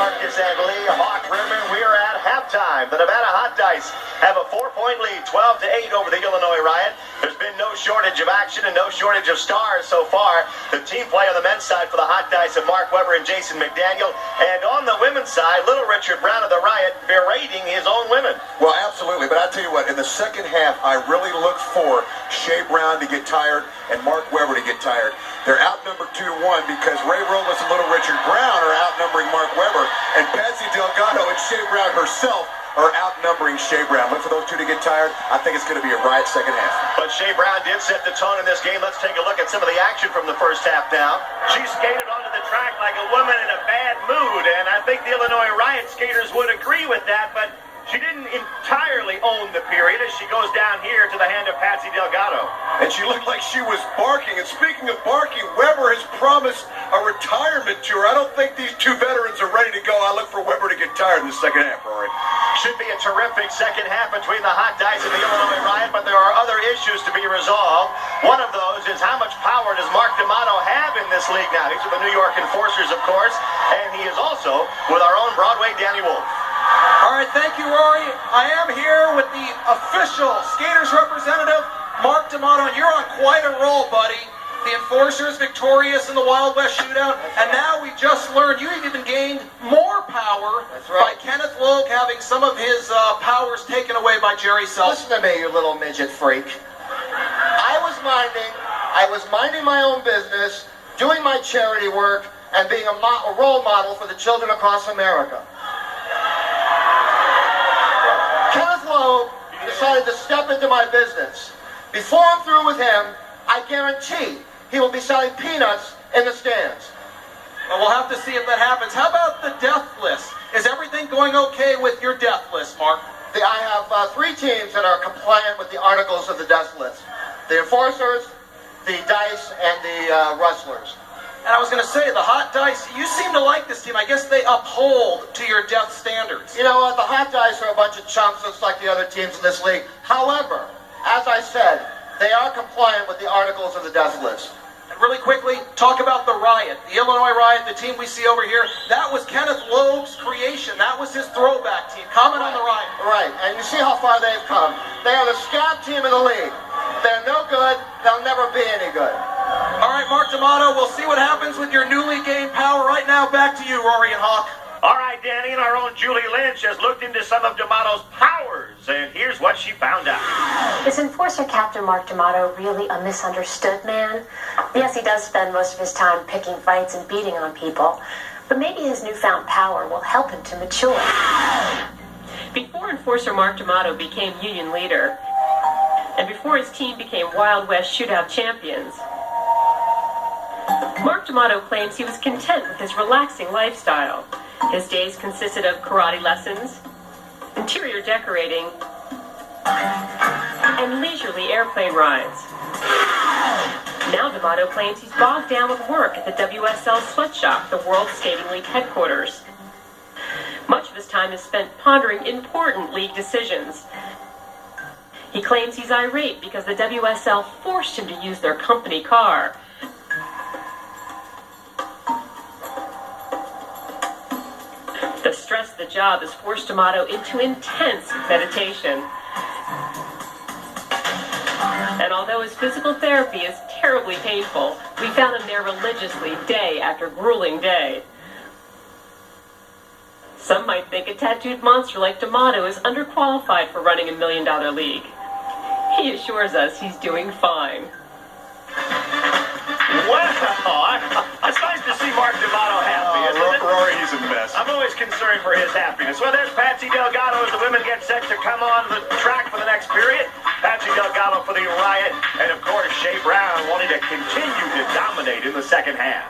Marcus and Lee Hawk Rimmon. We are at halftime. The Nevada Hot Dice have a 4-point lead, 12-8 over the Illinois Riot. There's been no shortage of action and no shortage of stars so far. The team play on the men's side for the Hot Dice of Mark Webber and Jason McDaniel. And on the women's side, little Richard Brown of the Riot berating his own women. Well, absolutely. But I tell you what, in the second half, I really looked for Shea Brown to get tired and Mark Webber to get tired. They're outnumbered 2-1 because Ray Robles and little Richard Brown are outnumbering Mark Webber, and Patsy Delgado and Shea Brown herself are outnumbering Shea Brown. Look for those two to get tired. I think it's going to be a Riot second half. But Shea Brown did set the tone in this game. Let's take a look at some of the action from the first half now. She skated onto the track like a woman in a bad mood, and I think the Illinois Riot skaters would agree with that, but she didn't entirely own the period as she goes down here to the hand of Patsy Delgado. And she looked like she was barking. And speaking of barking, Webber has promised a retirement tour. I don't think these two veterans are ready to go. I look for Webber to get tired in the second half, Rory. Should be a terrific second half between the Hot Dice and the Illinois Riot, but there are other issues to be resolved. One of those is how much power does Mark D'Amato have in this league now? He's with the New York Enforcers, of course, and he is also with our own Broadway Danny Wolf. All right, thank you, Rory. I am here with the official skaters representative, Mark D'Amato, and you're on quite a roll, buddy. The Enforcers victorious in the Wild West shootout, and now we just learned you even gained more power by Kenneth Logue having some of his powers taken away by Jerry Seltzer. Listen to me, you little midget freak. I was minding my own business, doing my charity work, and being a role model for the children across America. Kenneth Logue decided to step into my business. Before I'm through with him, I guarantee he will be selling peanuts in the stands. Well, we'll have to see if that happens. How about the death list? Is everything going okay with your death list, Mark? I have 3 teams that are compliant with the articles of the death list. The Enforcers, the Dice, and the Rustlers. And I was going to say, the Hot Dice, you seem to like this team. I guess they uphold to your death standards. You know what? The Hot Dice are a bunch of chumps just like the other teams in this league. However, as I said, they are compliant with the articles of the death list. And really quickly, talk about the Riot. The Illinois Riot, the team we see over here, that was Kenneth Logue's creation. That was his throwback team. Comment on the Riot. Right, and you see how far they've come. They are the scab team in the league. They're no good. They'll never be any good. All right, Mark D'Amato, we'll see what happens with your newly gained power. Right now, back to you, Rory and Hawk. All right, Danny, and our own Julie Lynch has looked into some of D'Amato's powers, and here's what she found out. Is Enforcer Captain Mark D'Amato really a misunderstood man? Yes, he does spend most of his time picking fights and beating on people, but maybe his newfound power will help him to mature. Before Enforcer Mark D'Amato became Union leader, and before his team became Wild West shootout champions, Mark D'Amato claims he was content with his relaxing lifestyle. His days consisted of karate lessons, interior decorating, and leisurely airplane rides. Now D'Amato claims he's bogged down with work at the WSL Sweatshop, the World Skating League headquarters. Much of his time is spent pondering important league decisions. He claims he's irate because the WSL forced him to use their company car. The stress of the job has forced D'Amato into intense meditation. And although his physical therapy is terribly painful, we found him there religiously day after grueling day. Some might think a tattooed monster like D'Amato is underqualified for running $1 million league. He assures us he's doing fine. Wow, it's nice to see Mark D'Amato happy, isn't it? Rory, he's a mess. I'm always concerned for his happiness. Well, there's Patsy Delgado as the women get set to come on the track for the next period. Patsy Delgado for the Riot, and of course Shea Brown wanting to continue to dominate in the second half.